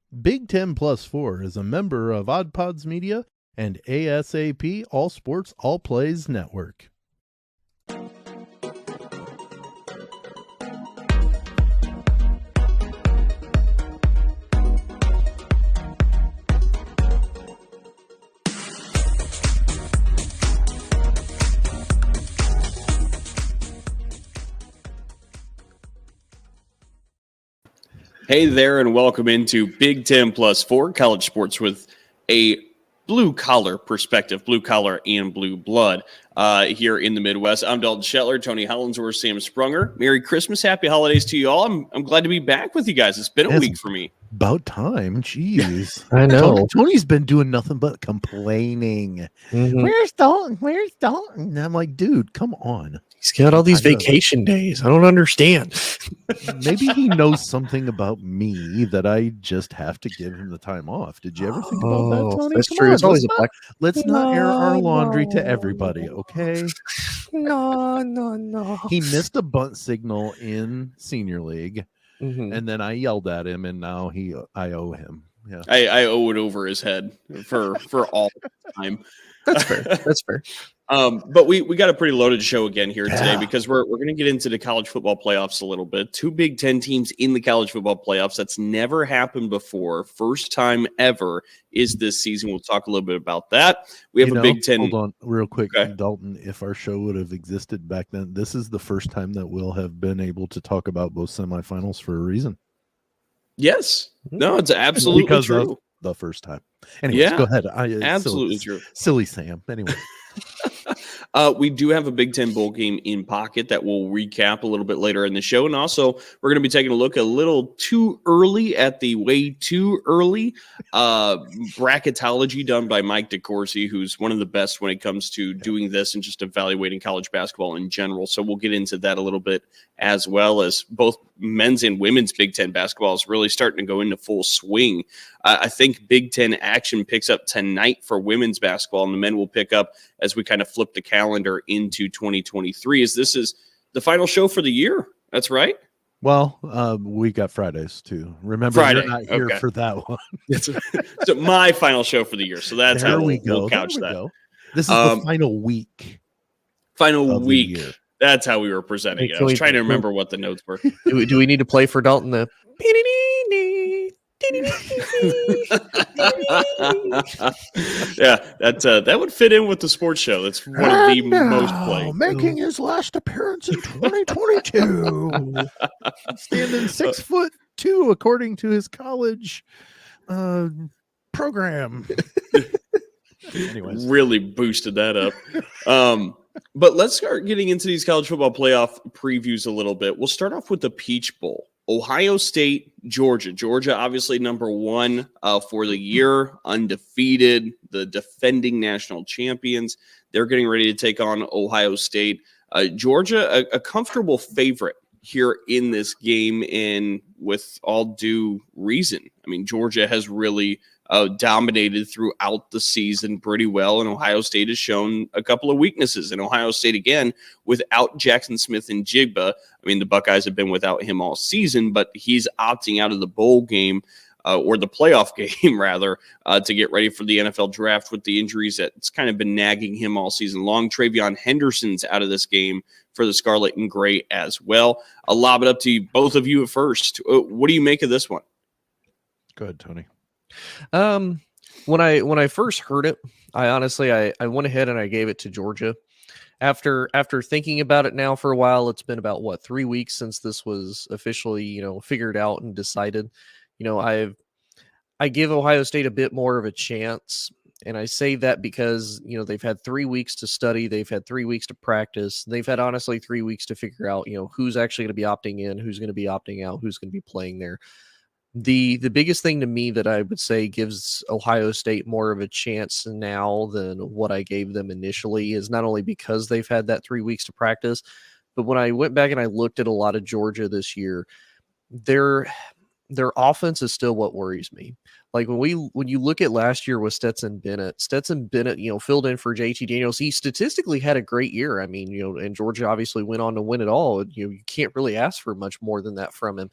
Big 10 Plus 4 is a member of Odd Pods Media and ASAP All Sports All Plays Network. Hey there, and welcome into Big 10 Plus 4 college sports with a blue-collar perspective, blue-collar and blue blood here in the Midwest. I'm Dalton Shetler, Tony Hollinsworth, Sam Sprunger. Merry Christmas, happy holidays to you all. I'm glad to be back with you guys. It's been a week for me. About time, jeez. I know. Tony's been doing nothing but complaining. Mm-hmm. Where's Dalton? Where's Dalton? And I'm like, dude, come on. He's got all these vacation days. I don't understand. Maybe he knows something about me that I just have to give him the time off. Did you ever think about that, Tony? That's Come true. on, It's always a black. let's not air our laundry to everybody, okay? No. He missed a bunt signal in senior league, and then I yelled at him, and now I owe him. Yeah, I owe it over his head for all time. That's fair. That's fair. But we got a pretty loaded show again here today because we're going to get into the college football playoffs a little bit. 2 Big Ten teams in the college football playoffs. That's never happened before. First time ever is this season. We'll talk a little bit about that. We have a Big Ten. Hold on real quick, okay. Dalton. If our show would have existed back then, this is the first time that we'll have been able to talk about both semifinals for a reason. Yes. No, it's absolutely because true. Of the first time. Anyways, go ahead. Absolutely true. Silly Sam. Anyway. We do have a Big Ten bowl game in pocket that we'll recap a little bit later in the show. And also, we're going to be taking a look a little too early at the way too early bracketology done by Mike Decourcy, who's one of the best when it comes to doing this and just evaluating college basketball in general. So we'll get into that a little bit, as well as both men's and women's Big Ten basketball is really starting to go into full swing. I think Big Ten action picks up tonight for women's basketball, and the men will pick up as we kind of flip the calendar into 2023. This is the final show for the year. That's right. Well, we got Fridays too. Remember, Friday. You're not here for that one. So my final show for the year. So that's there how we go. We'll couch that. Go. This is the final week. Final week. That's how we were presenting it. I was trying to remember what the notes were. Do we need to play for Dalton the? Yeah, that would fit in with the sports show. That's one of the most played. Making his last appearance in 2022, standing 6'2", according to his college program. Anyways, really boosted that up. But let's start getting into these college football playoff previews a little bit. We'll start off with the Peach Bowl. Ohio State, Georgia. Georgia, obviously number one for the year, undefeated, the defending national champions. They're getting ready to take on Ohio State. Georgia, a comfortable favorite here in this game, and with all due reason. I mean, Georgia has really dominated throughout the season pretty well, and Ohio State has shown a couple of weaknesses. And Ohio State, again, without Jackson Smith and Jigba, I mean, the Buckeyes have been without him all season, but he's opting out of the bowl game or the playoff game, rather, to get ready for the NFL draft with the injuries that's kind of been nagging him all season long. Travion Henderson's out of this game for the Scarlet and Gray as well. I'll lob it up to you, both of you at first. What do you make of this one? Go ahead, Tony. When I first heard it, I went ahead and I gave it to Georgia. After thinking about it now for a while, it's been about 3 weeks since this was officially, figured out and decided. I give Ohio State a bit more of a chance, and I say that because, they've had 3 weeks to study, they've had 3 weeks to practice, they've had honestly 3 weeks to figure out, who's actually going to be opting in, who's going to be opting out, who's going to be playing there. The biggest thing to me that I would say gives Ohio State more of a chance now than what I gave them initially is not only because they've had that 3 weeks to practice, but when I went back and I looked at a lot of Georgia this year, their offense is still what worries me. Like when you look at last year with Stetson Bennett, filled in for JT Daniels. He statistically had a great year. I mean, and Georgia obviously went on to win it all. You can't really ask for much more than that from him.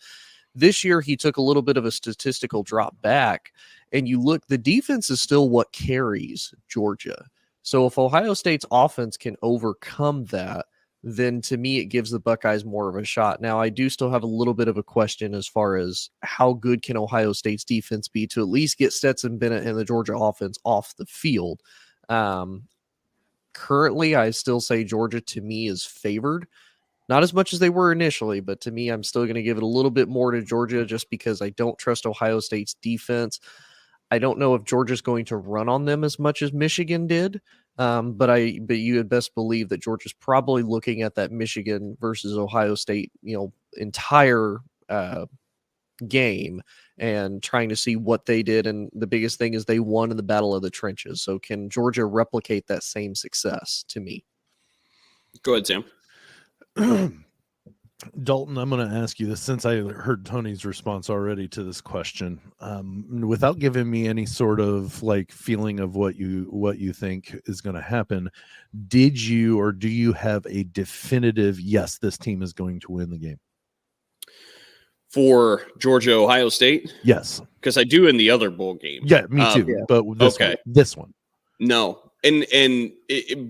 This year, he took a little bit of a statistical drop back, and you look, the defense is still what carries Georgia. So if Ohio State's offense can overcome that, then to me, it gives the Buckeyes more of a shot. Now, I do still have a little bit of a question as far as how good can Ohio State's defense be to at least get Stetson Bennett and the Georgia offense off the field. Currently, I still say Georgia, to me, is favored. Not as much as they were initially, but to me, I'm still going to give it a little bit more to Georgia just because I don't trust Ohio State's defense. I don't know if Georgia's going to run on them as much as Michigan did, but you had best believe that Georgia's probably looking at that Michigan versus Ohio State, entire game and trying to see what they did. And the biggest thing is they won in the Battle of the Trenches. So can Georgia replicate that same success? To me, Go ahead, Sam. Dalton, I'm going to ask you this since I heard Tony's response already to this question. Without giving me any sort of like feeling of what you think is going to happen, did you or do you have a definitive yes, this team is going to win the game? For Georgia, Ohio State? Yes. Because I do in the other bowl game. Yeah, me too. Yeah. But this one. No. And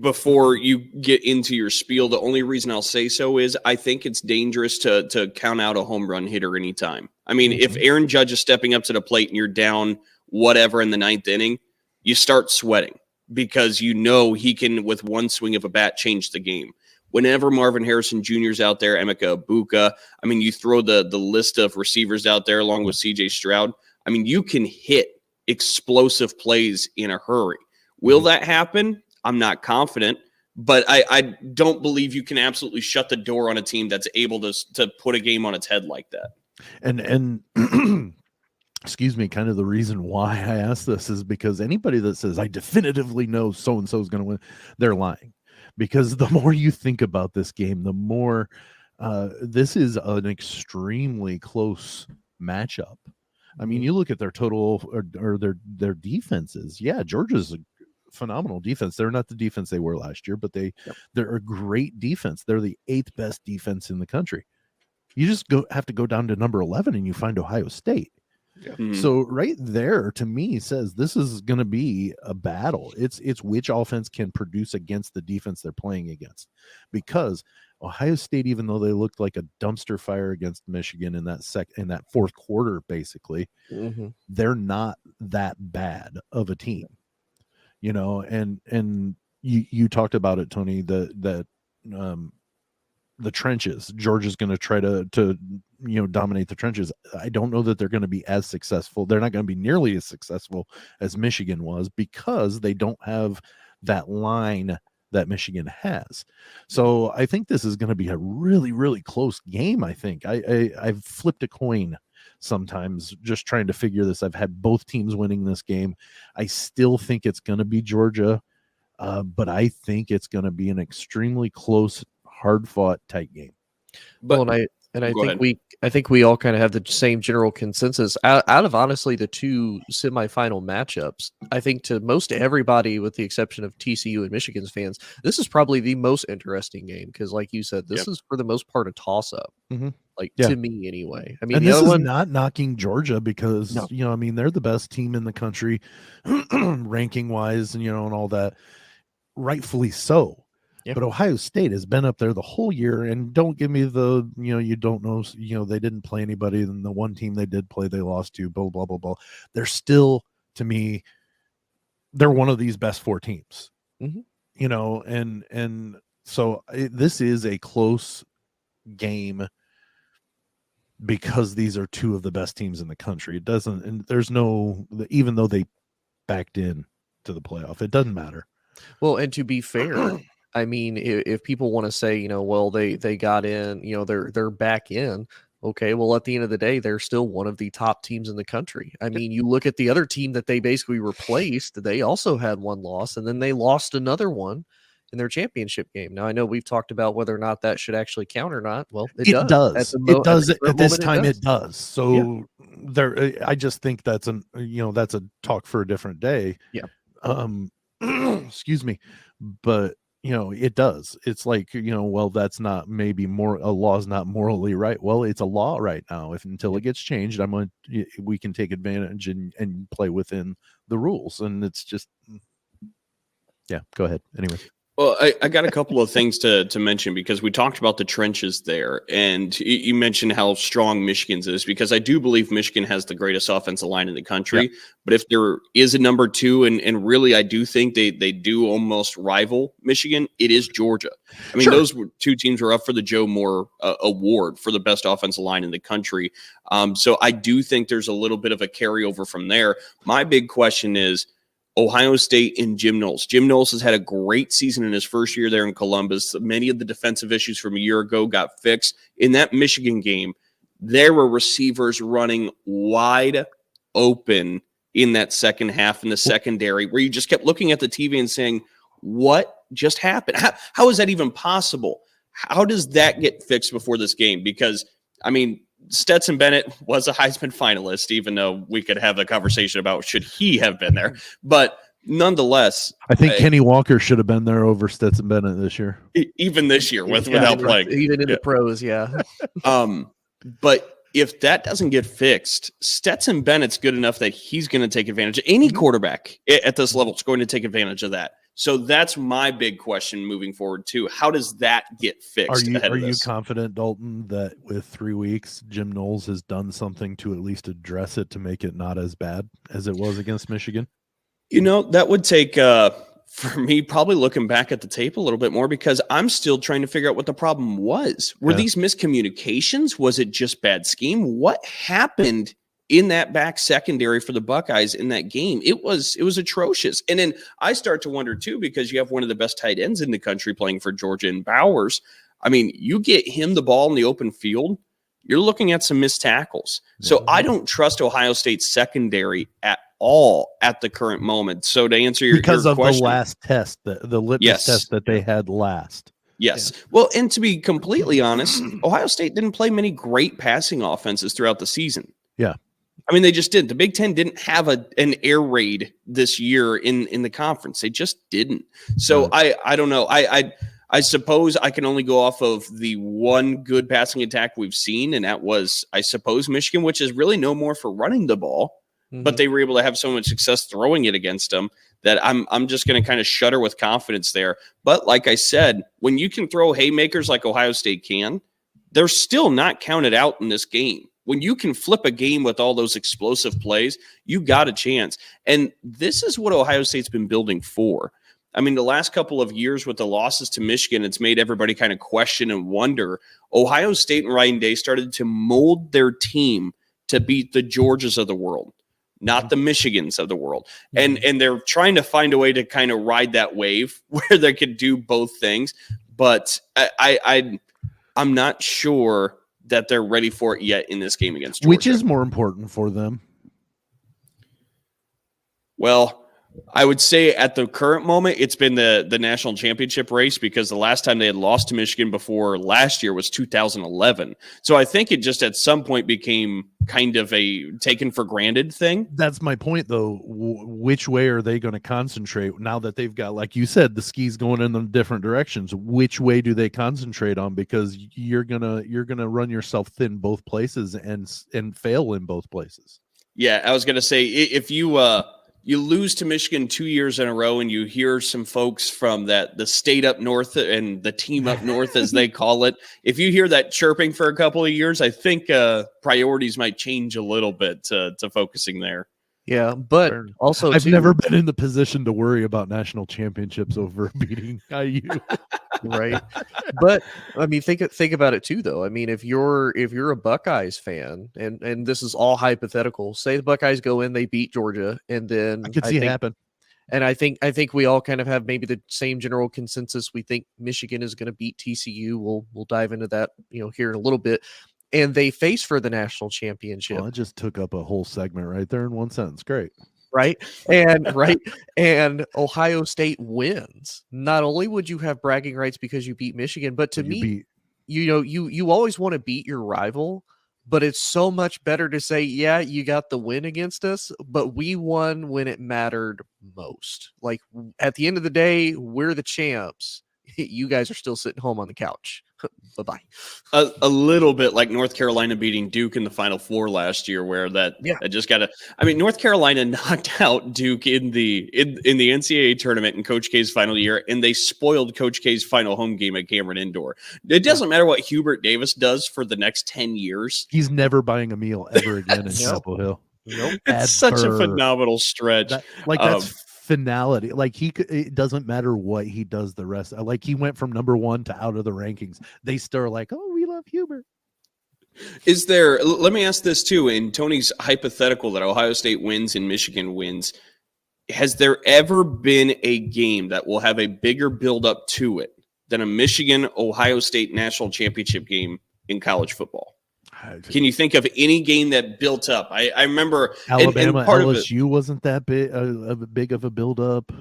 before you get into your spiel, the only reason I'll say so is I think it's dangerous to count out a home run hitter anytime. I mean, if Aaron Judge is stepping up to the plate and you're down whatever in the ninth inning, you start sweating because he can, with one swing of a bat, change the game. Whenever Marvin Harrison Jr. is out there, Emeka Ibuka, I mean, you throw the list of receivers out there along with C.J. Stroud. I mean, you can hit explosive plays in a hurry. Will that happen? I'm not confident, but I don't believe you can absolutely shut the door on a team that's able to put a game on its head like that. And excuse me, kind of the reason why I asked this is because anybody that says I definitively know so-and-so is going to win, they're lying. Because the more you think about this game, the more this is an extremely close matchup. I mean, you look at their total or their defenses. Yeah, Georgia's a phenomenal defense. They're not the defense they were last year, but they're a great defense. They're the 8th best defense in the country. You just have to go down to number 11 and you find Ohio State. Yeah. Mm-hmm. So right there, to me, says this is going to be a battle. It's which offense can produce against the defense they're playing against, because Ohio State, even though they looked like a dumpster fire against Michigan in that fourth quarter, basically, they're not that bad of a team, and you talked about it, Tony, the trenches. Georgia's going to try to dominate the trenches. I don't know that they're going to be as successful. They're not going to be nearly as successful as Michigan was because they don't have that line that Michigan has. So I think this is going to be a really, really close game. I think I've flipped a coin sometimes just trying to figure this. I've had both teams winning this game. I still think it's going to be Georgia, but I think it's going to be an extremely close, hard-fought, tight game. But I think we all kind of have the same general consensus out of honestly the two semifinal matchups. I think to most everybody, with the exception of TCU and Michigan's fans, this is probably the most interesting game because, like you said, this is for the most part a toss-up. To me anyway. I mean, and this is not knocking Georgia because they're the best team in the country, ranking wise, and all that, rightfully so. Yeah. But Ohio State has been up there the whole year, and don't give me the, you don't know, they didn't play anybody, and the one team they did play, they lost to, blah, blah, blah, blah. They're still, to me, they're one of these best 4 teams, and so this is a close game because these are 2 of the best teams in the country. It doesn't, and there's no, even though they backed in to the playoff, it doesn't matter. Well, and to be fair, I mean, if people want to say, they got in, they're back in. Okay, well, at the end of the day, they're still one of the top teams in the country. I mean, you look at the other team that they basically replaced, they also had 1 loss, and then they lost another one in their championship game. Now, I know we've talked about whether or not that should actually count or not. Well, it does. It does. At this time, it does. So I just think that's that's a talk for a different day. Yeah. Excuse me. But, it does. It's like, well, that's not maybe a law's not morally right. Well, it's a law right now. Until it gets changed, we can take advantage and play within the rules. And it's just, yeah, go ahead. Anyway. Well, I got a couple of things to mention because we talked about the trenches there, and you mentioned how strong Michigan's is, because I do believe Michigan has the greatest offensive line in the country. Yeah. But if there is a number two, and really I do think they do almost rival Michigan, it is Georgia. I mean, sure. Those two teams were up for the Joe Moore Award for the best offensive line in the country. So I do think there's a little bit of a carryover from there. My big question is Ohio State and Jim Knowles. Jim Knowles has had a great season in his first year there in Columbus. Many of the defensive issues from a year ago got fixed. In that Michigan game, there were receivers running wide open in that second half in the secondary where you just kept looking at the TV and saying, what just happened? How is that even possible? How does that get fixed before this game? Because, I mean, Stetson Bennett was a Heisman finalist, even though we could have a conversation about should he have been there. But nonetheless, I think Kenny Walker should have been there over Stetson Bennett this year. Even this year without playing. Even in the pros, yeah. But if that doesn't get fixed, Stetson Bennett's good enough that he's going to take advantage. Any quarterback at this level is going to take advantage of that. So that's my big question moving forward, too. How does that get fixed? Are you confident, Dalton, that with 3 weeks, Jim Knowles has done something to at least address it to make it not as bad as it was against Michigan? That would take, for me, probably looking back at the tape a little bit more, because I'm still trying to figure out what the problem was. Were these miscommunications? Was it just bad scheme? What happened in that back secondary for the Buckeyes in that game? It was atrocious. And then I start to wonder too, because you have one of the best tight ends in the country playing for Georgia in Bowers. I mean, you get him the ball in the open field, you're looking at some missed tackles. So I don't trust Ohio State's secondary at all at the current moment. So to answer your question, the last test, the litmus test that they had last. Yes. Yeah. Well, and to be completely honest, Ohio State didn't play many great passing offenses throughout the season. Yeah. I mean, they just didn't. The Big Ten didn't have an air raid this year in the conference. They just didn't. So I don't know. I suppose I can only go off of the one good passing attack we've seen, and that was, I suppose, Michigan, which is really no more for running the ball, but they were able to have so much success throwing it against them that I'm just going to kind of shudder with confidence there. But like I said, when you can throw haymakers like Ohio State can, they're still not counted out in this game. When you can flip a game with all those explosive plays, you got a chance. And this is what Ohio State's been building for. I mean, the last couple of years with the losses to Michigan, it's made everybody kind of question and wonder. Ohio State and Ryan Day started to mold their team to beat the Georgias of the world, not the Michigans of the world. And they're trying to find a way to kind of ride that wave where they could do both things. But I'm not sure that they're ready for it yet in this game against Georgia. Which is more important for them? Well, I would say at the current moment, it's been the national championship race, because the last time they had lost to Michigan before last year was 2011. So I think it just at some point became kind of a taken for granted thing. That's my point, though. Which way are they going to concentrate now that they've got, like you said, the skis going in the different directions? Which way do they concentrate on? Because you're gonna run yourself thin both places and fail in both places. Yeah, I was gonna say, if you lose to Michigan 2 years in a row, and you hear some folks from the state up north and the team up north, as they call it, if you hear that chirping for a couple of years, I think priorities might change a little bit to focusing there. Yeah, but also I've never been in the position to worry about national championships over beating IU. Right. But I mean, think about it too, though. I mean, if you're a Buckeyes fan, and this is all hypothetical, say the Buckeyes go in, they beat Georgia, and then I could see it happen. And I think we all kind of have maybe the same general consensus. We think Michigan is going to beat TCU. We'll dive into that, here in a little bit. And they face for the national championship. Well, I just took up a whole segment right there in one sentence. Great. Right. And Ohio State wins. Not only would you have bragging rights because you beat Michigan, but you always want to beat your rival, but it's so much better to say, yeah, you got the win against us, but we won when it mattered most. Like, at the end of the day, we're the champs. you guys are still sitting home on the couch. Bye-bye. A little bit like North Carolina beating Duke in the Final Four last year, where that just got to. I mean, North Carolina knocked out Duke in the NCAA tournament in Coach K's final year, and they spoiled Coach K's final home game at Cameron Indoor. It doesn't matter what Hubert Davis does for the next 10 years. He's never buying a meal ever again in Chapel Hill. Nope. It's such a phenomenal stretch. That's finality. Like it doesn't matter what he does the rest. Like he went from number 1 to out of the rankings. They still are like, oh, we love Hubert. Is there, let me ask this too, in Tony's hypothetical that Ohio State wins and Michigan wins, has there ever been a game that will have a bigger buildup to it than a Michigan-Ohio State national championship game in college football? Can you think of any game that built up? I remember Alabama, and part LSU of it, wasn't that big of a buildup.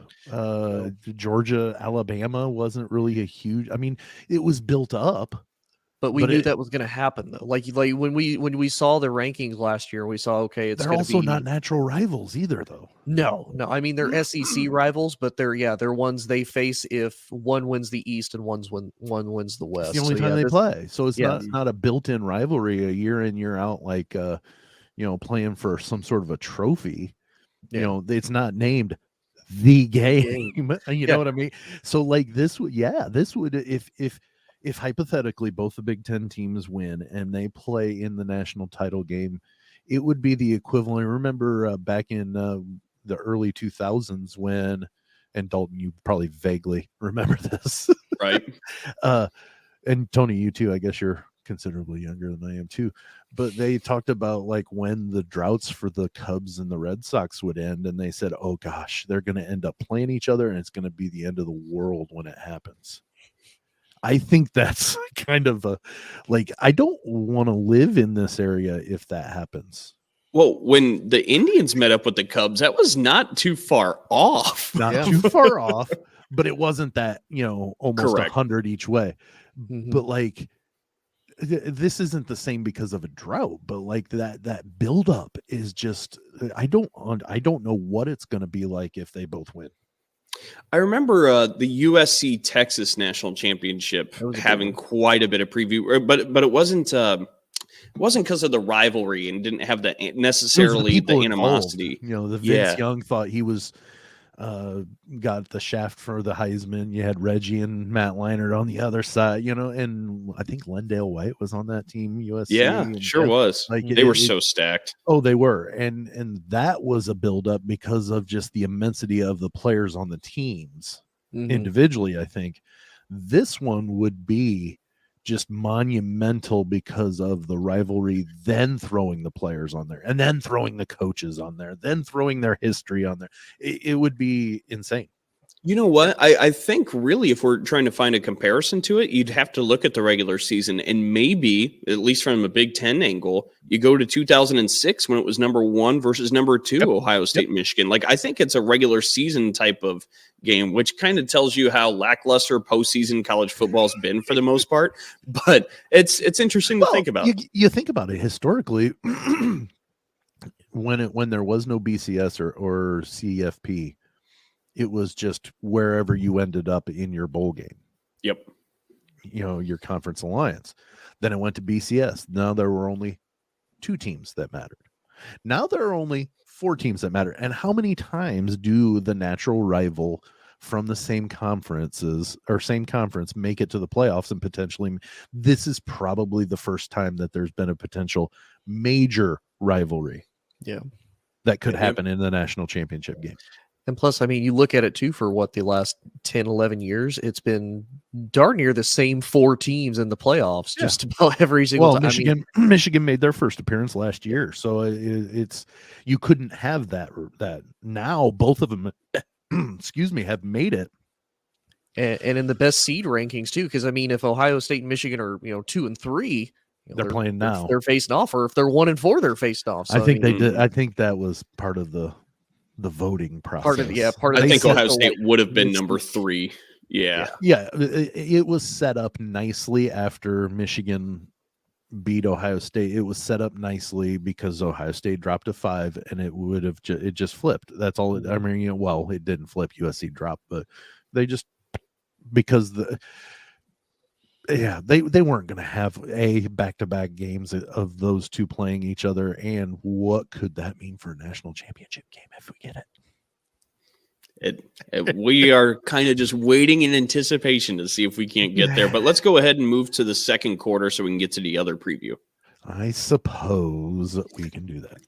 Georgia, Alabama wasn't really a huge. I mean, it was built up, but we knew that was going to happen though. Like when we saw the rankings last year, we saw they're also not natural rivals either, though. No. I mean, they're SEC rivals, but they're ones they face if one wins the East and one wins the West. It's the only time they play, so it's not a built-in rivalry a year in year out like playing for some sort of a trophy. You know, it's not named the game. You know what I mean? So like this would if hypothetically both the Big Ten teams win and they play in the national title game, it would be the equivalent. Remember back in the early 2000s when, and Dalton, you probably vaguely remember this, right? And Tony, you too. I guess you're considerably younger than I am too. But they talked about like when the droughts for the Cubs and the Red Sox would end, and they said, "Oh gosh, they're going to end up playing each other, and it's going to be the end of the world when it happens." I think that's kind of I don't want to live in this area if that happens. Well, when the Indians met up with the Cubs, that was not too far off. Not too far off, but it wasn't that, almost Correct. 100 each way. Mm-hmm. But like, this isn't the same because of a drought, but like that buildup is just, I don't know what it's going to be like if they both win. I remember the USC Texas National Championship having quite a bit of preview, but it wasn't because of the rivalry and didn't have necessarily the animosity. Involved. The Vince Young thought he was got the shaft for the Heisman. You had Reggie and Matt Leinart on the other side, and I think Lendale White was on that team, USC. Yeah, sure was. Like they were so stacked. Oh, they were. And that was a buildup because of just the immensity of the players on the teams individually, I think. This one would be just monumental because of the rivalry, then throwing the players on there and then throwing the coaches on there, then throwing their history on there. It would be insane. You know what? I think really if we're trying to find a comparison to it, you'd have to look at the regular season and maybe, at least from a Big Ten angle, you go to 2006 when it was number 1 versus number 2, Ohio State, Michigan. Like, I think it's a regular season type of game, which kind of tells you how lackluster postseason college football has been for the most part. But it's interesting to think about. You think about it historically, when there was no BCS or CFP, it was just wherever you ended up in your bowl game. Yep. Your conference alliance. Then it went to BCS. Now there were only 2 teams that mattered. Now there are only 4 teams that matter. And how many times do the natural rival from the same conference make it to the playoffs and potentially? This is probably the first time that there's been a potential major rivalry. Yeah. That could happen in the national championship game. And plus, I mean, you look at it too, for what, the last 10, 11 years, it's been darn near the same 4 teams in the playoffs, just about every single time. Michigan made their first appearance last year. So it's, you couldn't have that. Now both of them, have made it. And in the best seed rankings too. Cause I mean, if Ohio State and Michigan are, 2 and 3, they're playing now, they're facing off, or if they're 1 and 4, they're faced off. So, I think they did. I think that was part of the voting process. I think Ohio State would have been number 3. Yeah. It was set up nicely after Michigan beat Ohio State. It was set up nicely because Ohio State dropped to 5, and it would have it just flipped. That's all. It didn't flip. USC dropped, but they just because they weren't going to have back-to-back games of those two playing each other. And what could that mean for a national championship game if we get it? We are kind of just waiting in anticipation to see if we can't get there. But let's go ahead and move to the second quarter so we can get to the other preview. I suppose we can do that.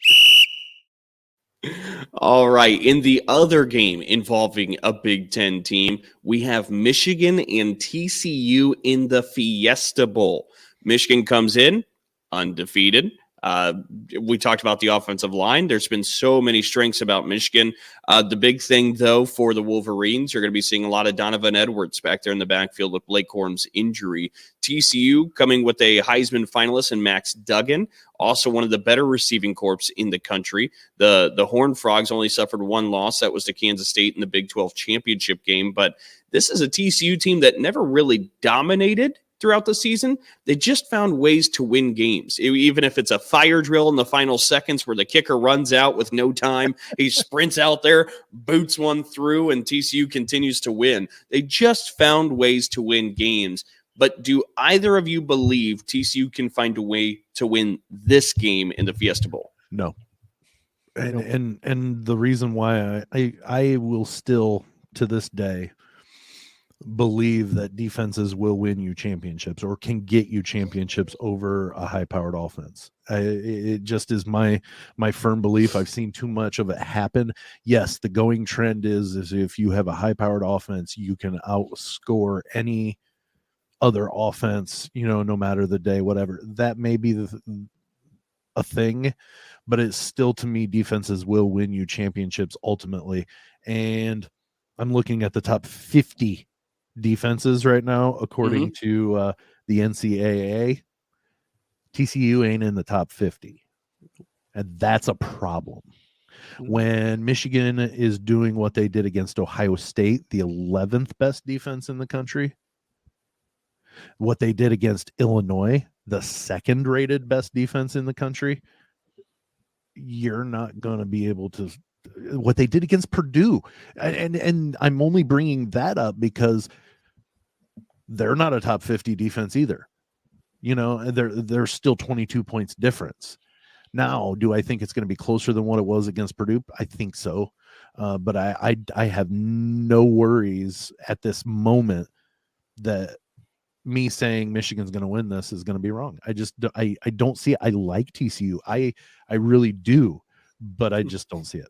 All right. In the other game involving a Big Ten team, we have Michigan and TCU in the Fiesta Bowl. Michigan comes in undefeated. We talked about the offensive line. There's been so many strengths about Michigan. The big thing, though, for the Wolverines, you're going to be seeing a lot of Donovan Edwards back there in the backfield with Blake Corum's injury. TCU coming with a Heisman finalist in Max Duggan, also one of the better receiving corps in the country. The Horned Frogs only suffered one loss. That was to Kansas State in the Big 12 championship game. But this is a TCU team that never really dominated throughout the season. They just found ways to win games. Even if it's a fire drill in the final seconds where the kicker runs out with no time, he sprints out there, boots one through, and TCU continues to win. They just found ways to win games. But do either of you believe TCU can find a way to win this game in the Fiesta Bowl? No. And the reason why I will still to this day believe that defenses will win you championships or can get you championships over a high-powered offense. It just is my firm belief. I've seen too much of it happen. Yes, the going trend is if you have a high-powered offense, you can outscore any other offense, no matter the day, whatever. That may be a thing, but it's still, to me, defenses will win you championships ultimately. And I'm looking at the top 50 defenses right now, according to the NCAA. TCU ain't in the top 50, and that's a problem. When Michigan is doing what they did against Ohio State, the 11th best defense in the country, what they did against Illinois, the second rated best defense in the country, you're not going to be able to. What they did against Purdue, and I'm only bringing that up because they're not a top 50 defense either. They're still 22 points difference. Now, do I think it's going to be closer than what it was against Purdue? I think so. But I have no worries at this moment that me saying Michigan's going to win this is going to be wrong. I don't see it. I like TCU. I really do, but I just don't see it.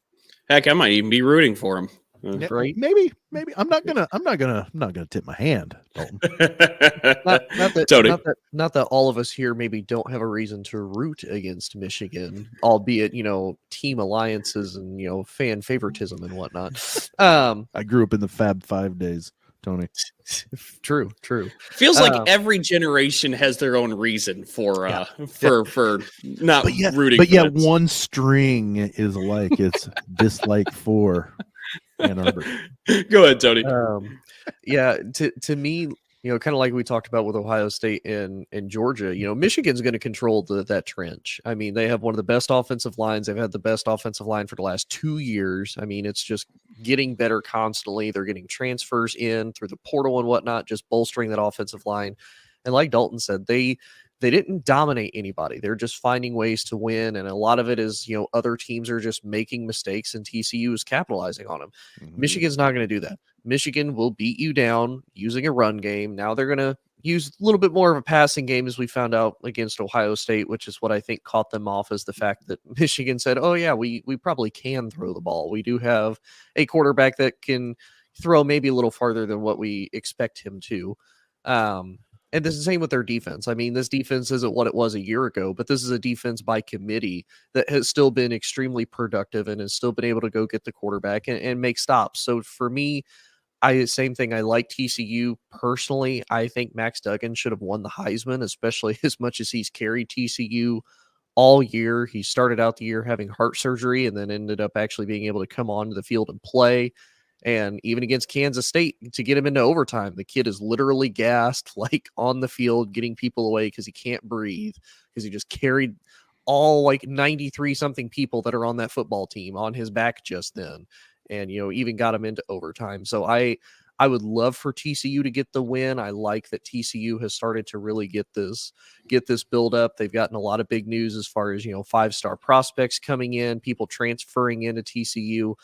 Heck, I might even be rooting for him. Right? Maybe. I'm not gonna tip my hand, Dalton. Not that all of us here maybe don't have a reason to root against Michigan, albeit team alliances and fan favoritism and whatnot. I grew up in the Fab 5 days, Tony. True. Feels like every generation has their own reason for not rooting. But yet one string is like it's dislike for Ann Arbor. Go ahead, Tony. To me, kind of like we talked about with Ohio State and Georgia, Michigan's going to control that trench. I mean, they have one of the best offensive lines. They've had the best offensive line for the last 2 years. I mean, it's just getting better constantly. They're getting transfers in through the portal and whatnot, just bolstering that offensive line. And like Dalton said, they didn't dominate anybody. They're just finding ways to win. And a lot of it is, other teams are just making mistakes and TCU is capitalizing on them. Mm-hmm. Michigan's not going to do that. Michigan will beat you down using a run game. Now they're going to use a little bit more of a passing game, as we found out against Ohio State, which is what I think caught them off, is the fact that Michigan said, oh yeah, we probably can throw the ball. We do have a quarterback that can throw maybe a little farther than what we expect him to. And this is the same with their defense. I mean, this defense isn't what it was a year ago, but this is a defense by committee that has still been extremely productive and has still been able to go get the quarterback and make stops. So for me, same thing. I like TCU personally. I think Max Duggan should have won the Heisman, especially as much as he's carried TCU all year. He started out the year having heart surgery and then ended up actually being able to come onto the field and play. And even against Kansas State, to get him into overtime, the kid is literally gassed, like on the field, getting people away because he can't breathe, because he just carried all like 93 something people that are on that football team on his back just then. And, even got him into overtime. So I I would love for TCU to get the win. I like that TCU has started to really get this build up. They've gotten a lot of big news as far as, 5-star prospects coming in, people transferring into TCU.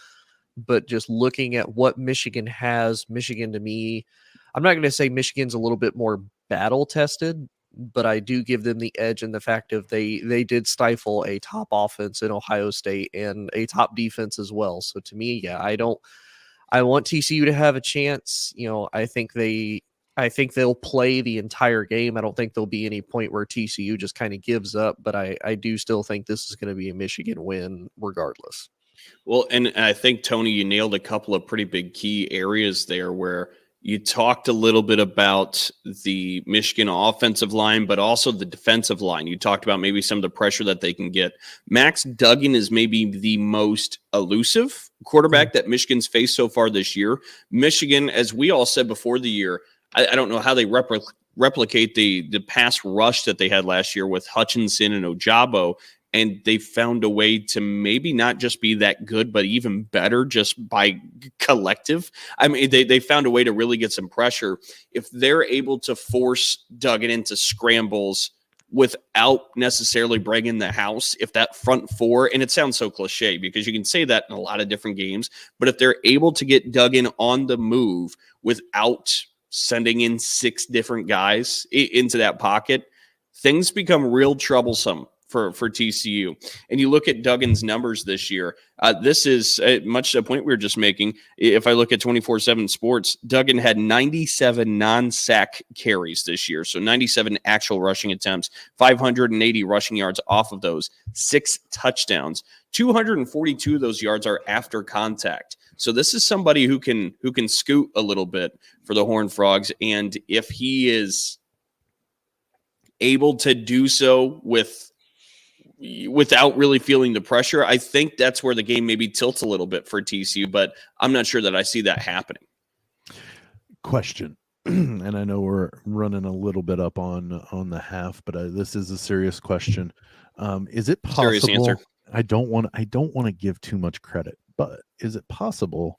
But just looking at what Michigan has, Michigan to me, I'm not going to say Michigan's a little bit more battle tested, but I do give them the edge in the fact of they did stifle a top offense in Ohio State and a top defense as well. So to me, yeah, I want TCU to have a chance. I think they'll play the entire game. I don't think there'll be any point where TCU just kind of gives up, but I do still think this is going to be a Michigan win regardless. Well, and I think, Tony, you nailed a couple of pretty big key areas there where you talked a little bit about the Michigan offensive line, but also the defensive line. You talked about maybe some of the pressure that they can get. Max Duggan is maybe the most elusive quarterback that Michigan's faced so far this year. Michigan, as we all said before the year, I don't know how they replicate the pass rush that they had last year with Hutchinson and Ojabo. And they found a way to maybe not just be that good, but even better just by collective. I mean, they found a way to really get some pressure. If they're able to force Duggan into scrambles without necessarily bringing the house, if that front four, and it sounds so cliche because you can say that in a lot of different games, but if they're able to get Duggan on the move without sending in 6 different guys into that pocket, things become real troublesome for TCU. And you look at Duggan's numbers this year. This is much to the point we were just making. If I look at 24/7 Sports, Duggan had 97 non-sack carries this year. So 97 actual rushing attempts, 580 rushing yards off of those, 6 touchdowns. 242 of those yards are after contact. So this is somebody who can scoot a little bit for the Horned Frogs. And if he is able to do so without really feeling the pressure, I think that's where the game maybe tilts a little bit for TCU, but I'm not sure that I see that happening. Question, and I know we're running a little bit up on the half, but this is a serious question. Is it possible? Serious answer. I don't want to give too much credit, but is it possible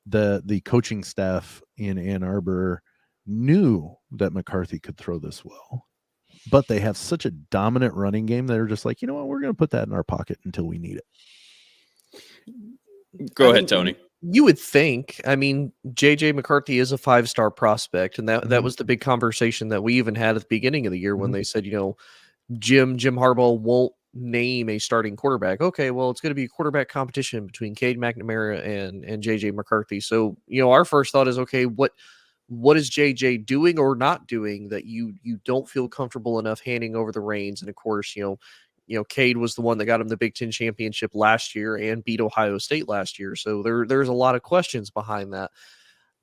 that the coaching staff in Ann Arbor knew that McCarthy could throw this well, but they have such a dominant running game that they're just like, you know what, we're going to put that in our pocket until we need it? Go ahead, Tony. You would think. I mean, JJ McCarthy is a 5-star prospect, and that was the big conversation that we even had at the beginning of the year when they said, Jim Harbaugh won't name a starting quarterback. Okay, well, it's going to be a quarterback competition between Cade McNamara and JJ McCarthy. So, our first thought is, okay, what is JJ doing or not doing that you don't feel comfortable enough handing over the reins? And of course, Cade was the one that got him the Big Ten championship last year and beat Ohio State last year. So there's a lot of questions behind that.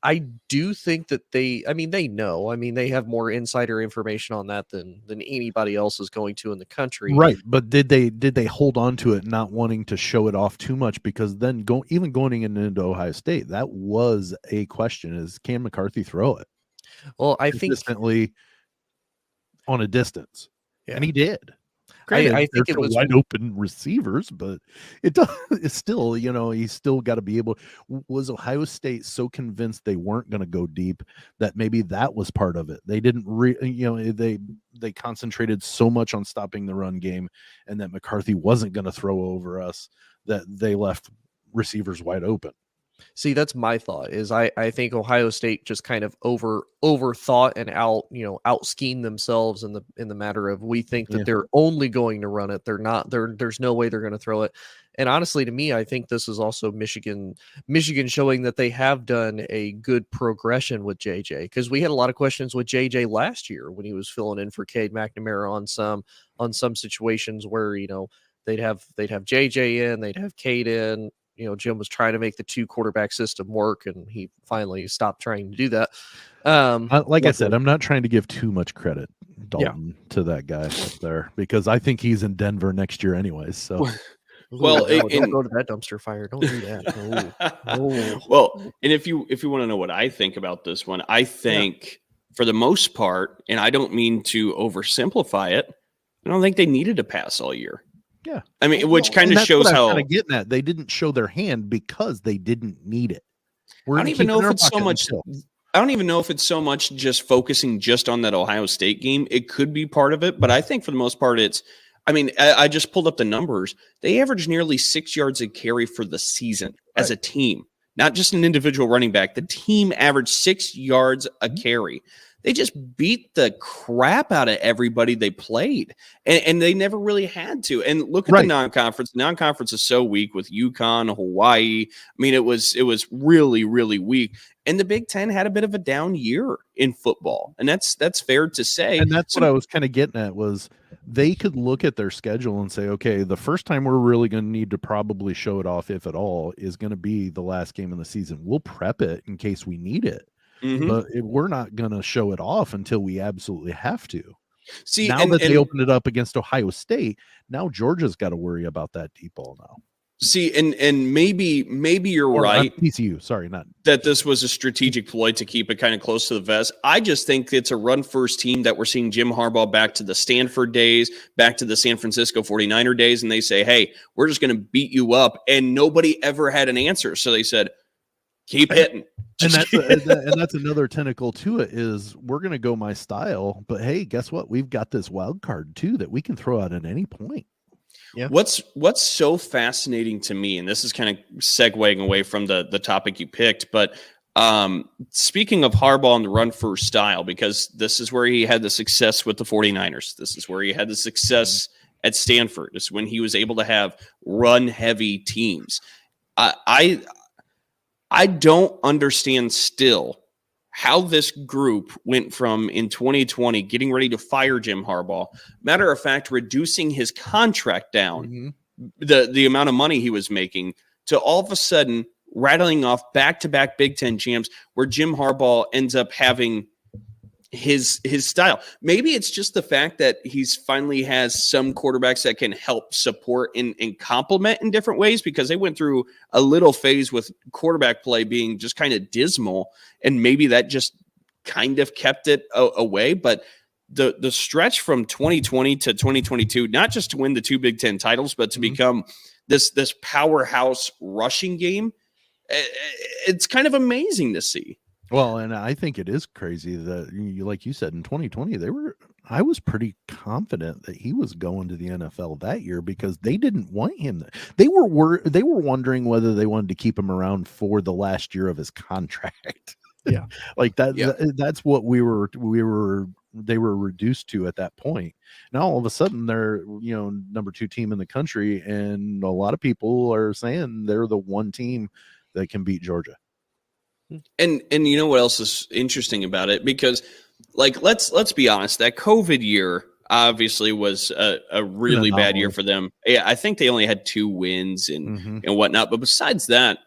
I do think that they know. I mean, they have more insider information on that than anybody else is going to in the country. Right. But did they hold on to it, not wanting to show it off too much? Because then going into Ohio State, that was a question: is can McCarthy throw it? Well, I think consistently on a distance, and he did. I think it was wide open receivers, but it's still, he's still got to be able. Was Ohio State so convinced they weren't going to go deep that maybe that was part of it? They didn't they concentrated so much on stopping the run game and that McCarthy wasn't going to throw over us that they left receivers wide open. See, that's my thought. Is I think Ohio State just kind of overthought and out schemed themselves in the matter of, we think that they're only going to run it. They're not. There's no way they're going to throw it. And honestly, to me, I think this is also Michigan showing that they have done a good progression with JJ, because we had a lot of questions with JJ last year when he was filling in for Cade McNamara on some situations where they'd have JJ in, they'd have Cade in. Jim was trying to make the 2 quarterback system work, and he finally stopped trying to do that. I said, I'm not trying to give too much credit, Dalton, to that guy up there, because I think he's in Denver next year anyways. So, well, don't go to that dumpster fire. Don't do that. Well, and if you want to know what I think about this one, I think for the most part, and I don't mean to oversimplify it, I don't think they needed a pass all year. Yeah, I mean, which kind of shows how getting at. They didn't show their hand because they didn't need it. We're I don't gonna even keep it know in if our it's so pocket much. until- I don't even know if it's so much just focusing just on that Ohio State game. It could be part of it, but I think for the most part, I just pulled up the numbers. They averaged nearly 6 yards a carry for the season as a team, not just an individual running back. The team averaged 6 yards a carry. They just beat the crap out of everybody they played, and they never really had to. And look at the non-conference. The non-conference is so weak with UConn, Hawaii. I mean, it was really, really weak. And the Big Ten had a bit of a down year in football, and that's fair to say. And that's what I was kind of getting at was they could look at their schedule and say, okay, the first time we're really going to need to probably show it off, if at all, is going to be the last game of the season. We'll prep it in case we need it. But we're not going to show it off until we absolutely have to. See, now that they opened it up against Ohio State, now Georgia's got to worry about that deep ball now. See, and maybe you're right. TCU, sorry, not that this was a strategic ploy to keep it kind of close to the vest. I just think it's a run-first team that we're seeing Jim Harbaugh back to the Stanford days, back to the San Francisco 49er days, and they say, hey, we're just going to beat you up, and nobody ever had an answer. So they said, keep hitting. And that's another tentacle to it is we're going to go my style, but hey, guess what? We've got this wild card too that we can throw out at any point. Yeah. What's so fascinating to me, and this is kind of segueing away from the topic you picked, but speaking of Harbaugh and the run first style, because this is where he had the success with the 49ers. This is where he had the success at Stanford. This is when he was able to have run heavy teams. I don't understand still how this group went from in 2020 getting ready to fire Jim Harbaugh, matter of fact, reducing his contract down, the amount of money he was making, to all of a sudden rattling off back-to-back Big Ten champs where Jim Harbaugh ends up having his style. Maybe it's just the fact that he's finally has some quarterbacks that can help support and complement in different ways, because they went through a little phase with quarterback play being just kind of dismal, and maybe that just kind of kept it away. But the stretch from 2020 to 2022, not just to win the 2 Big Ten titles, but to become this powerhouse rushing game, it's kind of amazing to see. Well, and I think it is crazy that like you said, in 2020, I was pretty confident that he was going to the NFL that year because they didn't want him. They were wondering whether they wanted to keep him around for the last year of his contract. Yeah. Like that. Yeah. That's what they were reduced to at that point. Now all of a sudden they're, number 2 team in the country, and a lot of people are saying they're the one team that can beat Georgia. And you know what else is interesting about it? Because let's be honest, that COVID year obviously was a really bad year for them. Yeah, I think they only had 2 wins and whatnot. But besides that,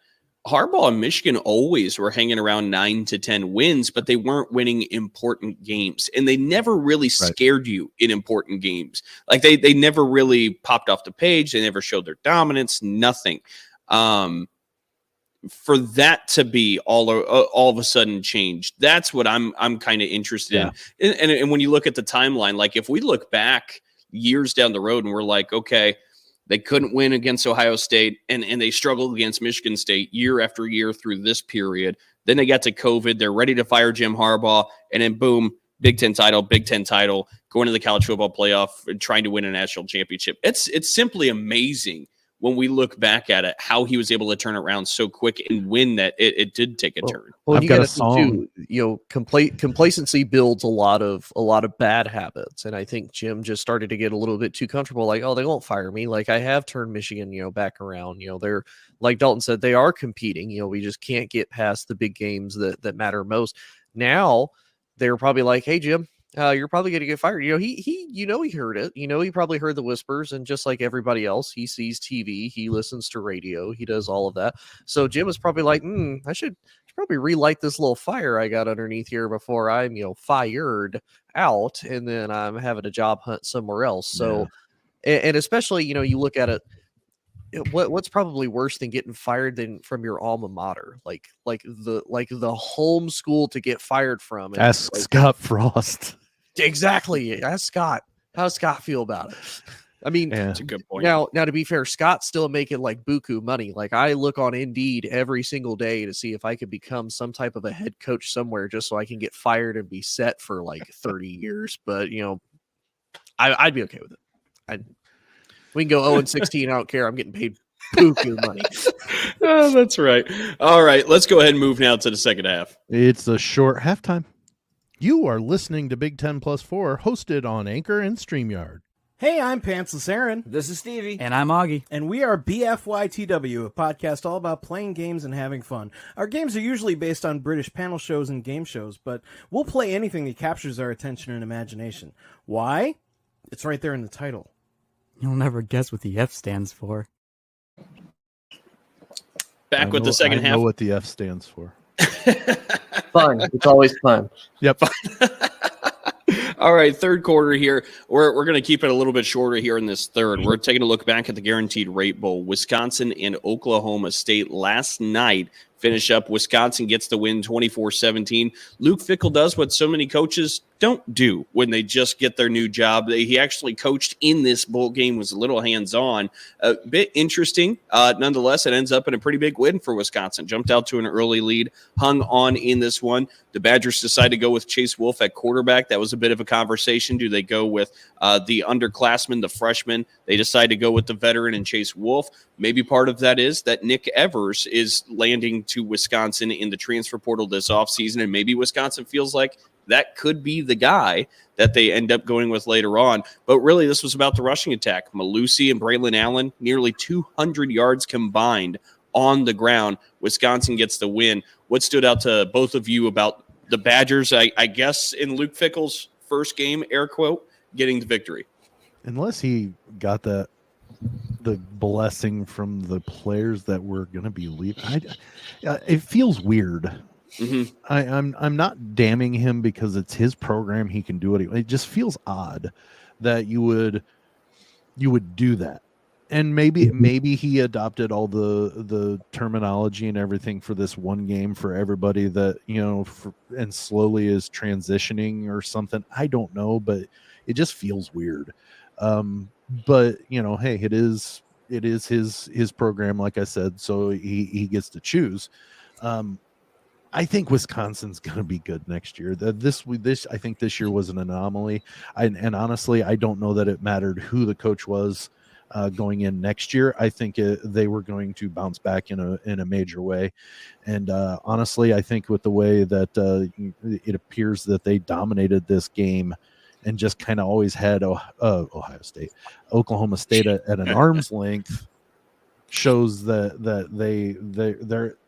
Harbaugh and Michigan always were hanging around 9 to 10 wins, but they weren't winning important games. And they never really scared you in important games. Like they never really popped off the page. They never showed their dominance, nothing. For that to be all of a sudden changed, that's what I'm kind of interested in. And when you look at the timeline, like if we look back years down the road and we're like, okay, they couldn't win against Ohio State and they struggled against Michigan State year after year through this period. Then they got to COVID. They're ready to fire Jim Harbaugh. And then boom, Big Ten title, going to the college football playoff and trying to win a national championship. It's simply amazing when we look back at it, how he was able to turn it around so quick and win that it did take a turn. Well, you got to think too, complacency builds a lot of bad habits. And I think Jim just started to get a little bit too comfortable. Like, oh, they won't fire me. Like I have turned Michigan, back around, they're like Dalton said, they are competing, we just can't get past the big games that matter most. Now they're probably like, hey, Jim, you're probably going to get fired. He heard it. He probably heard the whispers, and just like everybody else, he sees TV, he listens to radio, he does all of that. So Jim is probably like, I should probably relight this little fire I got underneath here before I'm, fired out, and then I'm having a job hunt somewhere else. So, and especially, you look at it. What's probably worse than getting fired from your alma mater, like the home school to get fired from? Ask Scott Frost. Exactly. Ask Scott. How does Scott feel about it? I mean, That's a good point. Now, to be fair, Scott's still making like buku money. Like I look on Indeed every single day to see if I could become some type of a head coach somewhere, just so I can get fired and be set for like 30 years. But I'd be okay with it. We can go 0-16. I don't care. I'm getting paid buku money. Oh, that's right. All right, let's go ahead and move now to the second half. It's a short halftime. You are listening to Big 10 Plus 4, hosted on Anchor and StreamYard. Hey, I'm Pantsless Aaron. This is Stevie. And I'm Augie. And we are BFYTW, a podcast all about playing games and having fun. Our games are usually based on British panel shows and game shows, but we'll play anything that captures our attention and imagination. Why? It's right there in the title. You'll never guess what the F stands for. Back with the second I half. know what the F stands for. Fun. It's always fun. Yep. All right, third quarter here. We're going to keep it a little bit shorter here in this third. We're taking a look back at the Guaranteed Rate Bowl. Wisconsin and Oklahoma State last night finish up. Wisconsin gets the win 24-17. Luke Fickell does what so many coaches don't do when they just get their new job. He actually coached in this bowl game, was a little hands-on. A bit interesting. Nonetheless, it ends up in a pretty big win for Wisconsin. Jumped out to an early lead, hung on in this one. The Badgers decide to go with Chase Wolf at quarterback. That was a bit of a conversation. Do they go with the underclassman, the freshman? They decide to go with the veteran and Chase Wolf. Maybe part of that is that Nick Evers is landing to Wisconsin in the transfer portal this offseason, and maybe Wisconsin feels like that could be the guy that they end up going with later on. But really, this was about the rushing attack. Malusi and Braylon Allen, nearly 200 yards combined on the ground. Wisconsin gets the win. What stood out to both of you about the Badgers, I guess, in Luke Fickell's first game, air quote, getting the victory? Unless he got the blessing from the players that were going to be leaving. It feels weird. Mm-hmm. I'm not damning him because it's his program. He can do it. It just feels odd that you would do that. And maybe he adopted all the terminology and everything for this one game for everybody that, and slowly is transitioning or something. I don't know, but it just feels weird. But hey, it is his program, like I said, so he gets to choose. I think Wisconsin's going to be good next year. I think this year was an anomaly. And honestly, I don't know that it mattered who the coach was going in next year. I think they were going to bounce back in a major way. And honestly, I think with the way that it appears that they dominated this game and just kind of always had Oklahoma State at an arm's length, shows that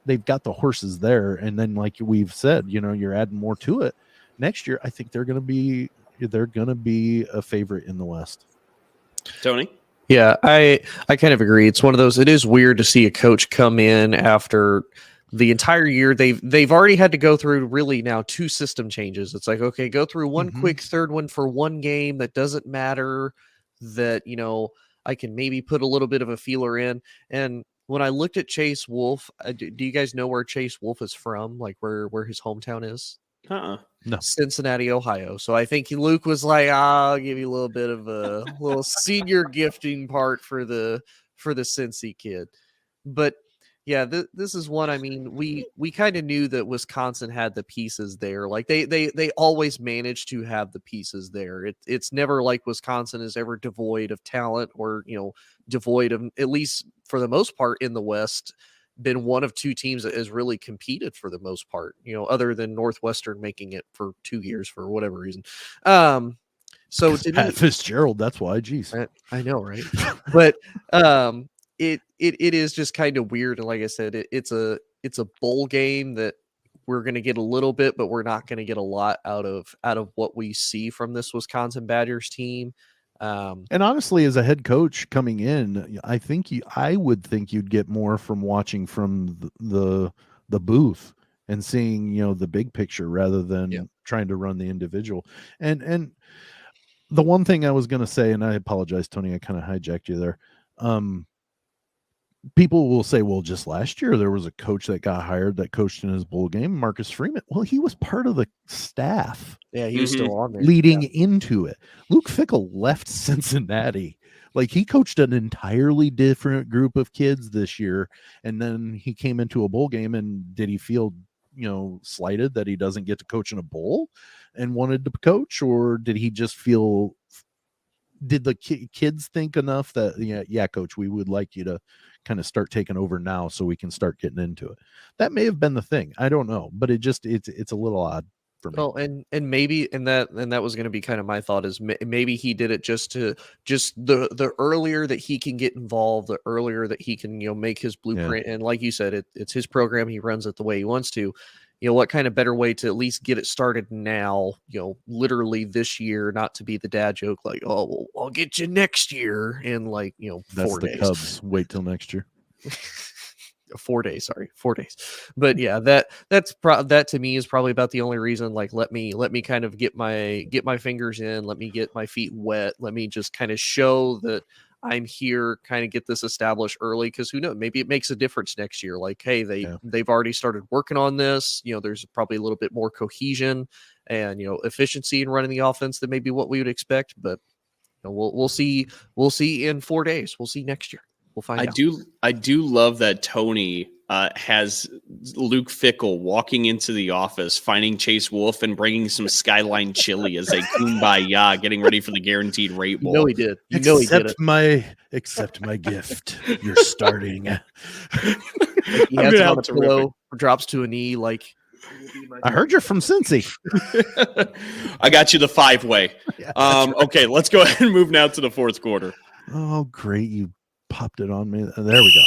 they've got the horses there. And then, like we've said, you're adding more to it next year. I think they're going to be a favorite in the West. Tony? Yeah, I kind of agree. It's one of those. It is weird to see a coach come in after the entire year. They've already had to go through really now 2 system changes. It's like, okay, go through one quick third one for one game that doesn't matter, that I can maybe put a little bit of a feeler in. And when I looked at Chase Wolf, do you guys know where Chase Wolf is from? Like where his hometown is? No. Cincinnati, Ohio. So I think Luke was like, I'll give you a little bit of a little senior gifting part for the Cincy kid. But yeah, this is one. I mean, we kind of knew that Wisconsin had the pieces there. Like they always manage to have the pieces there. It's never like Wisconsin is ever devoid of talent or devoid of, at least for the most part in the West, been one of 2 teams that has really competed for the most part, other than Northwestern making it for 2 years for whatever reason. So Pat Fitzgerald, that's why. Geez, I know, right? But it is just kind of weird, and like I said, it's a bowl game that we're going to get a little bit, but we're not going to get a lot out of what we see from this Wisconsin Badgers team. And honestly, as a head coach coming in, I would think you'd get more from watching from the booth and seeing, the big picture rather than trying to run the individual. And the one thing I was going to say, and I apologize, Tony, I kind of hijacked you there. People will say, well, just last year there was a coach that got hired that coached in his bowl game, Marcus Freeman. Well, he was part of the staff. Yeah, he was still on there leading into it. Luke Fickell left Cincinnati Like he coached an entirely different group of kids this year, and then he came into a bowl game, and did he feel, slighted that he doesn't get to coach in a bowl and wanted to coach, or did he just feel, did the kids think enough that, yeah, coach, we would like you to kind of start taking over now so we can start getting into it? That may have been the thing. I don't know, but it's a little odd for me. Well, and maybe, and that was going to be kind of my thought, is maybe he did it just the earlier that he can get involved, the earlier that he can, make his blueprint. And like you said, it's his program. He runs it the way he wants to. What kind of better way to at least get it started now, literally this year, not to be the dad joke, like, oh, well, I'll get you next year in like, That's 4 the days. Cubs. Wait till next year. 4 days, sorry, 4 days. But yeah, that to me is probably about the only reason. Like, let me kind of get my fingers in, let me get my feet wet, let me just kind of show that I'm here, kind of get this established early, because who knows, maybe it makes a difference next year. Like, hey, they've already started working on this. There's probably a little bit more cohesion and efficiency in running the offense than maybe what we would expect. But we'll see in 4 days. We'll see next year. We'll find out. I do love that Tony has Luke Fickell walking into the office, finding Chase Wolf and bringing some Skyline chili as they kumbaya, getting ready for the guaranteed rate bowl. He did. He did it. Accept my gift. You're starting. He has it on a pillow, drops to a knee. Like, I heard you're from Cincy. I got you the 5-way. Yeah, right. Okay, let's go ahead and move now to the fourth quarter. Oh, great. You popped it on me. There we go.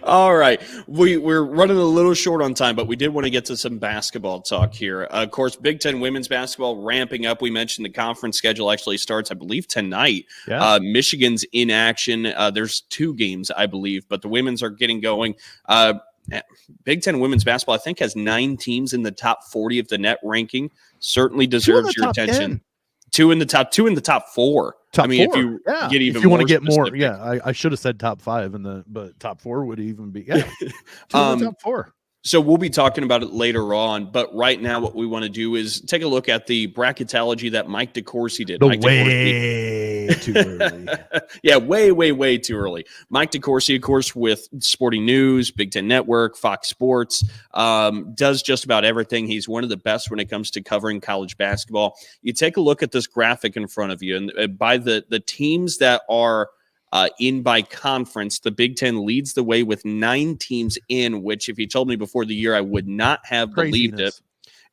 All right. We're running a little short on time, but we did want to get to some basketball talk here. Of course, Big Ten women's basketball ramping up. We mentioned the conference schedule actually starts, I believe, tonight. Yeah. Michigan's in action. There's 2 games, I believe, but the women's are getting going. Big Ten women's basketball, I think, has 9 teams in the top 40 of the net ranking. Certainly deserves your attention. 10. 2 in the top 4. Top 4. If you get even, if you want to get specific. more, I should have said top 5, but top 4 would even be 2 in the top 4. So we'll be talking about it later on, but right now what we want to do is take a look at the bracketology that Mike Decourcy did. Way too early. Yeah, way too early. Mike Decourcy, of course, with Sporting News, Big Ten Network, Fox Sports, does just about everything. He's one of the best when it comes to covering college basketball. You take a look at this graphic in front of you, and by the teams that are in by conference, the Big Ten leads the way with 9 teams in, which if you told me before the year, I would not have believed it.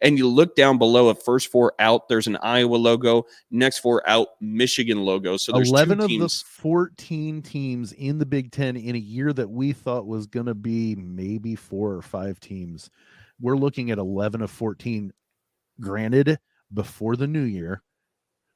And you look down below, at first 4 out, there's an Iowa logo. Next 4 out, Michigan logo. So there's 11 2 of teams. the 14 teams in the Big Ten in a year that we thought was going to be maybe 4 or 5 teams. We're looking at 11 of 14, granted, before the new year,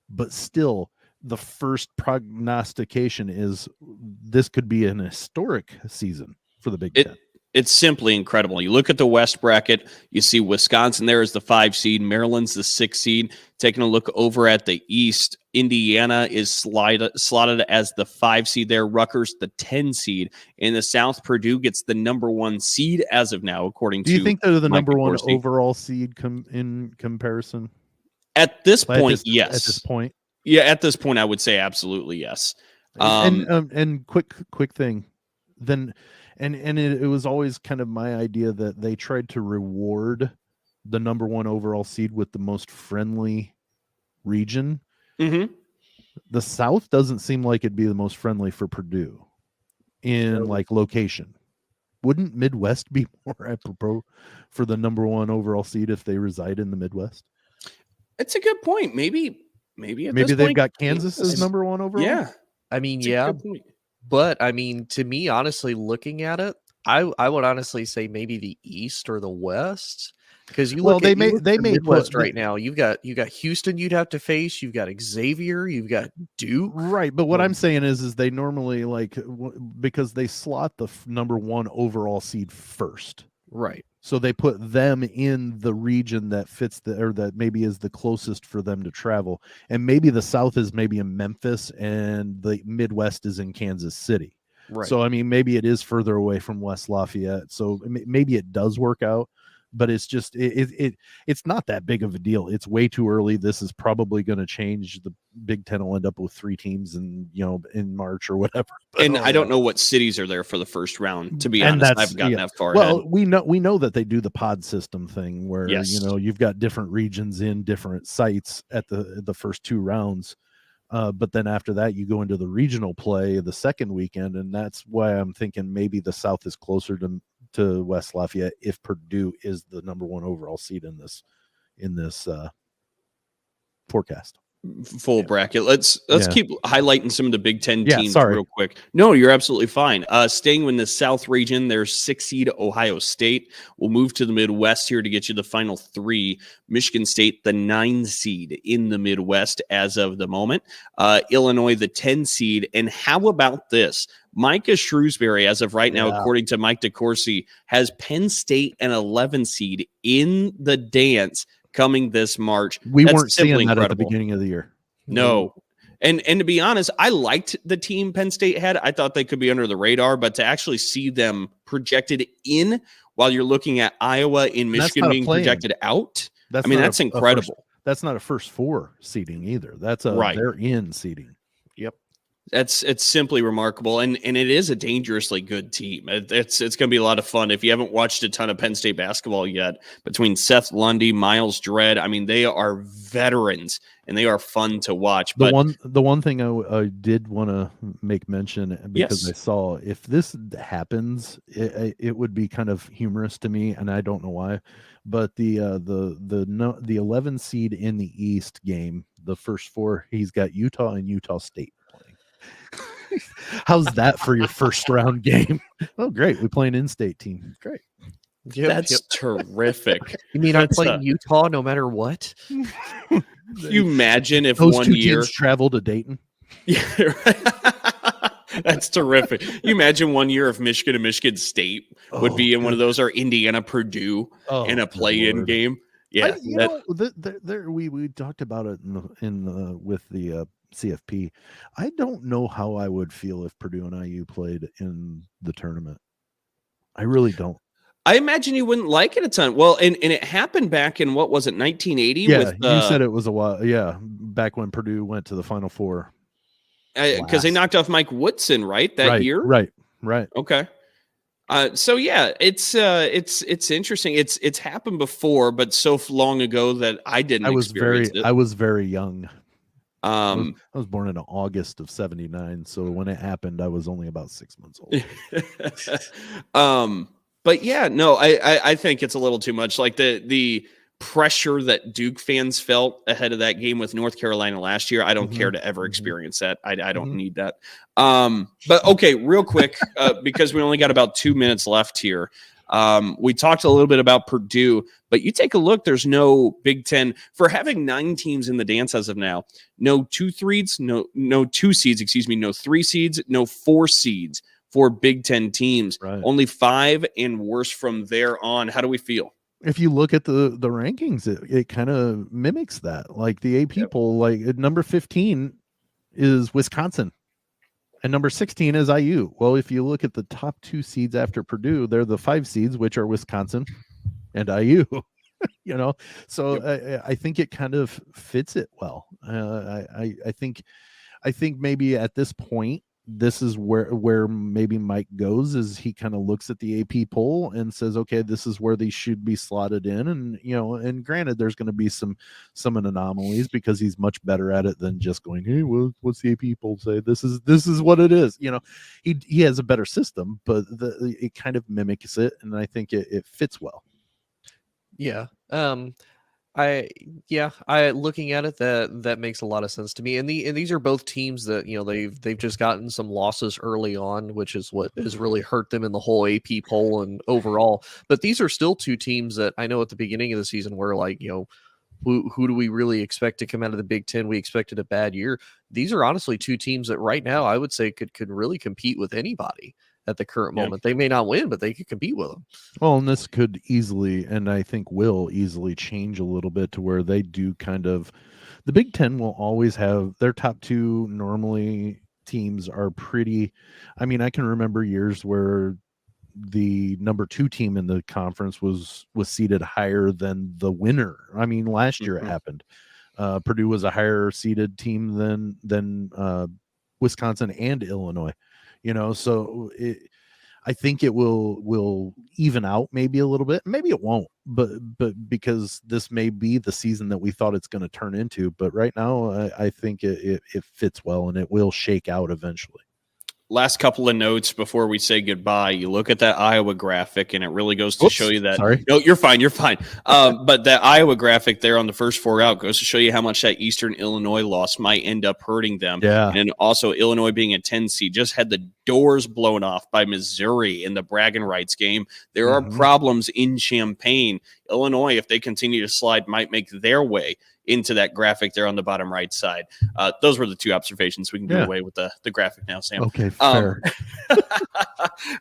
but still, the first prognostication is this could be an historic season for the Big Ten. It's simply incredible. You look at the West bracket, you see Wisconsin there is the 5 seed, Maryland's the 6 seed. Taking a look over at the East, Indiana is slotted as the 5 seed there, Rutgers the 10 seed. In the South, Purdue gets the number 1 seed as of now, according to Do you think they're the Mike number 1 Decourcy. overall seed in comparison? At this point, yes. At this point? Yeah, at this point, I would say absolutely yes. And quick thing, then, and it was always kind of my idea that they tried to reward the number 1 overall seed with the most friendly region. Mm-hmm. The South doesn't seem like it'd be the most friendly for Purdue in like location. Wouldn't Midwest be more apropos for the number 1 overall seed if they reside in the Midwest? It's a good point. Maybe they've got Kansas as number 1 overall. Yeah, I mean, yeah, but I mean, to me, honestly, looking at it, I would honestly say maybe the East or the West, because you look at the Midwest right now. You've got Houston you'd have to face. You've got Xavier. You've got Duke. Right, but what I'm saying is they normally because they slot the number 1 overall seed first. Right. So they put them in the region that fits that maybe is the closest for them to travel. And maybe the South is maybe in Memphis and the Midwest is in Kansas City. Right. So, I mean, maybe it is further away from West Lafayette. So maybe it does work out. but it's just it's not that big of a deal. It's way too early. This is probably going to change. The Big Ten will end up with 3 teams in March or whatever. But, And I don't know what cities are there for the first round, to be And honest. I that's- haven't gotten yeah. that far Well, ahead. we know that they do the pod system thing where Yes. you've got different regions in different sites at the first 2 rounds. But then after that, you go into the regional play the second weekend, and that's why I'm thinking maybe the South is closer to West Lafayette if Purdue is the number 1 overall seed in this forecast. Full bracket. Let's keep highlighting some of the Big Ten teams real quick. No, you're absolutely fine. Staying in the South region, there's 6 seed Ohio State. We'll move to the Midwest here to get you the final 3. Michigan State, the 9 seed in the Midwest as of the moment. Illinois, the 10 seed. And how about this? Micah Shrewsbury, as of right now, according to Mike Decourcy, has Penn State an 11 seed in the dance coming this March. We That's weren't seeing that incredible. at the beginning of the year. No. And to be honest, I liked the team Penn State had. I thought they could be under the radar, but to actually see them projected in while you're looking at Iowa and Michigan being projected out, that's incredible. That's not a first 4 seeding either. That's they're in seeding. Yep. It's simply remarkable, and it is a dangerously good team. It's going to be a lot of fun. If you haven't watched a ton of Penn State basketball yet, between Seth Lundy, Miles Dredd, they are veterans and they are fun to watch. But the one thing I did want to make mention, because I saw if this happens, it would be kind of humorous to me, and I don't know why. But the 11 seed in the East game, the first 4, he's got Utah and Utah State. How's that for your first round game? Oh, great. We play an in-state team. Great. That's terrific. You mean I'm playing Utah no matter what? You imagine if those 1 2 year teams travel to Dayton? Yeah, right. That's terrific. You imagine 1 year if Michigan and Michigan State would be in one of those, or Indiana, Purdue in a play-in game. Yeah, we talked about it with the CFP. I don't know how I would feel if Purdue and IU played in the tournament. I really don't. I imagine you wouldn't like it a ton. Well, and it happened back in, what was it, 1980? Yeah, you said it was a while. Yeah, back when Purdue went to the Final Four. Because they knocked off Mike Woodson, right, that year? Right. Okay. So yeah, it's interesting. It's happened before, but so long ago that I didn't experience it. I was very young. I was born in August of '79, so when it happened, I was only about 6 months old. But yeah, no, I think it's a little too much. Like the pressure that Duke fans felt ahead of that game with North Carolina last year, I don't care to ever experience that. I don't need that. But okay, real quick, because we only got about 2 minutes left here. We talked a little bit about Purdue, but you take a look, there's no Big Ten for having 9 teams in the dance as of now. No 2 seeds, no 2 seeds, no 3 seeds, no 4 seeds for Big Ten teams. Right. Only 5 and worse from there on. How do we feel? If you look at the rankings, it kind of mimics that. Like the AP poll, like at number 15 is Wisconsin. And number 16 is IU. Well, if you look at the top 2 seeds after Purdue, they're the 5 seeds, which are Wisconsin and IU. So I think it kind of fits it well. I think maybe at this point, this is where maybe Mike goes, is he kind of looks at the AP poll and says, okay, this is where they should be slotted in. And, and granted, there's going to be some anomalies because he's much better at it than just going, hey, well, what's the AP poll say? This is what it is. He has a better system, but it kind of mimics it. And I think it fits well. Yeah. I looking at it, that makes a lot of sense to me. And these are both teams that they've just gotten some losses early on, which is what has really hurt them in the whole AP poll and overall. But these are still 2 teams that I know at the beginning of the season were like, who do we really expect to come out of the Big Ten? We expected a bad year. These are honestly 2 teams that right now I would say could really compete with anybody at the current moment. They may not win, but they could compete with them. Well, and this could easily, and I think will easily change a little bit to where they do kind of, the Big Ten will always have their top 2 normally teams are pretty, I can remember years where the number 2 team in the conference was seated higher than the winner. I mean, last year it happened. Purdue was a higher seeded team than Wisconsin and Illinois. So I think it will even out maybe a little bit. Maybe it won't, but because this may be the season that we thought it's going to turn into. But right now, I think it fits well, and it will shake out eventually. Last couple of notes before we say goodbye. You look at that Iowa graphic, and it really goes to show you that. Sorry. No, you're fine. You're fine. But that Iowa graphic there on the first 4 out goes to show you how much that Eastern Illinois loss might end up hurting them. Yeah. And also Illinois being a 10 seed just had the doors blown off by Missouri in the bragging rights game. There are problems in Champaign. Illinois, if they continue to slide, might make their way into that graphic there on the bottom right side. Those were the 2 observations. We can do away with the graphic now, Sam. Okay, fair.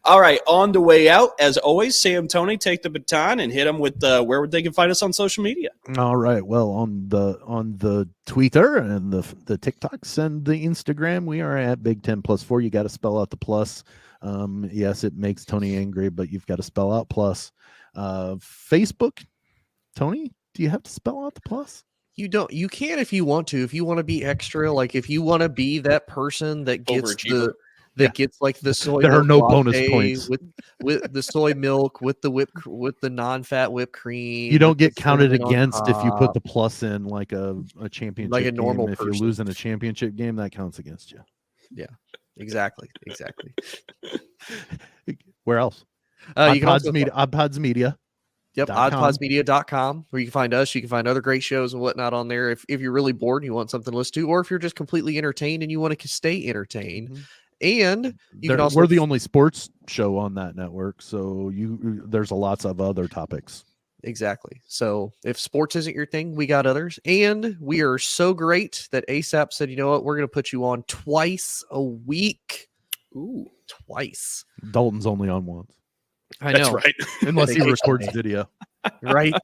All right, on the way out, as always, Sam, Tony, take the baton and hit them with where they can find us on social media. All right. Well, on the Twitter and the TikToks and the Instagram, we are at Big 10 plus 4. You got to spell out the plus. Yes, it makes Tony angry, but you've got to spell out plus. Facebook, Tony, do you have to spell out the plus? You don't. You can if you want to. If you want to be extra, like if you want to be that person that gets gets like the soy. There are no milk bonus latte points with the soy milk with the non-fat whipped cream. You don't get counted cinnamon on against if you put top. the plus in like a championship Like a normal game. If person. you lose in a championship game, that counts against you. Yeah, exactly. Where else? You can also Oddpods Media. Yep, .com. oddpodsmedia.com, where you can find us. You can find other great shows and whatnot on there if you're really bored and you want something to listen to, or if you're just completely entertained and you want to stay entertained. And you can also we're the only sports show on that network, so there's lots of other topics. Exactly. So if sports isn't your thing, we got others. And we are so great that ASAP said, you know what, we're going to put you on twice a week. Ooh, Twice. Dalton's only on once. I know. that's right. Unless he They- records video. Right.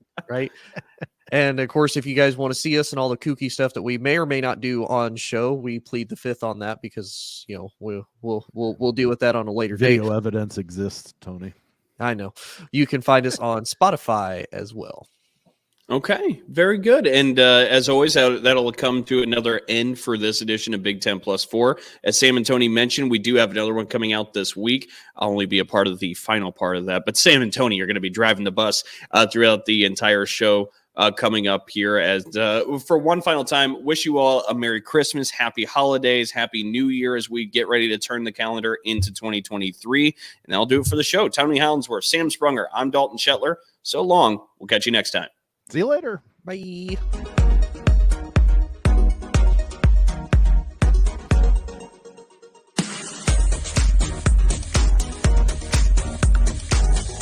And of course, if you guys want to see us and all the kooky stuff that we may or may not do on show, we plead the fifth on that because we'll deal with that on a later date. Video evidence exists, Tony. I know. You can find us on Spotify as well. Okay, very good. And as always, that'll come to another end for this edition of Big 10 Plus 4. As Sam and Tony mentioned, we do have another one coming out this week. I'll only be a part of the final part of that. But Sam and Tony are going to be driving the bus throughout the entire show coming up here. As for one final time, wish you all a Merry Christmas, Happy Holidays, Happy New Year as we get ready to turn the calendar into 2023. And that'll do it for the show. Tony Hollandsworth, Sam Sprunger, I'm Dalton Shetler. So long. We'll catch you next time. See you later. Bye.